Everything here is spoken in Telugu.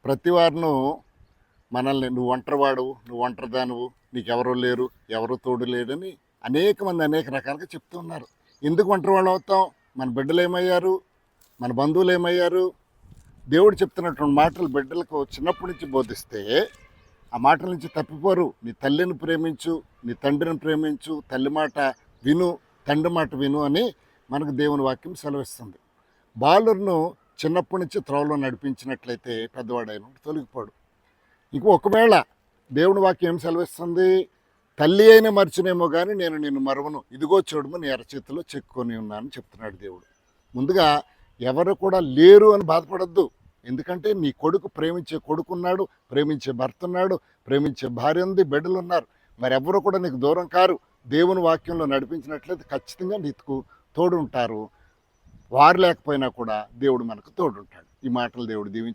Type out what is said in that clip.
ప్రతి వారును మనల్ని నువ్వు ఒంటరివాడు, నువ్వు ఒంటరిదానువు, నీకెవరు లేరు, ఎవరు తోడు లేరని అనేక మంది అనేక రకాలుగా చెప్తూ ఉన్నారు. ఎందుకు ఒంటరివాళ్ళం అవుతాం? మన బిడ్డలు ఏమయ్యారు? మన బంధువులు ఏమయ్యారు? దేవుడు చెప్తున్నటువంటి మాటలు బిడ్డలకు చిన్నప్పటి నుంచి బోధిస్తే ఆ మాటల నుంచి తప్పిపోరు. నీ తల్లిని ప్రేమించు, నీ తండ్రిని ప్రేమించు, తల్లి మాట విను, తండ్రి మాట విను అని మనకు దేవుని వాక్యం సెలవిస్తుంది. బాలురును చిన్నప్పటి నుంచి త్రోవలో నడిపించినట్లయితే పెద్దవాడైన తొలగిపోడు. ఇంక ఒకవేళ దేవుని వాక్యం ఏం సెలవిస్తుంది? తల్లి అయినా మర్చునేమో కానీ నేను నిన్ను మరువను, ఇదిగో చూడము నీ అరచేతిలో చెక్కుకొని ఉన్నానని చెప్తున్నాడు దేవుడు. ముందుగా ఎవరు కూడా లేరు అని బాధపడద్దు. ఎందుకంటే నీ కొడుకు ప్రేమించే కొడుకున్నాడు, ప్రేమించే భర్త ఉన్నాడు, ప్రేమించే భార్య ఉంది, బిడ్డలు ఉన్నారు. మరి ఎవరు కూడా నీకు దూరం కారు. దేవుని వాక్యంలో నడిపించినట్లయితే ఖచ్చితంగా నీకు తోడు ఉంటారు. వారు లేకపోయినా కూడా దేవుడు మనకు తోడుంటాడు. ఈ మాటలు దేవుడు దీవించి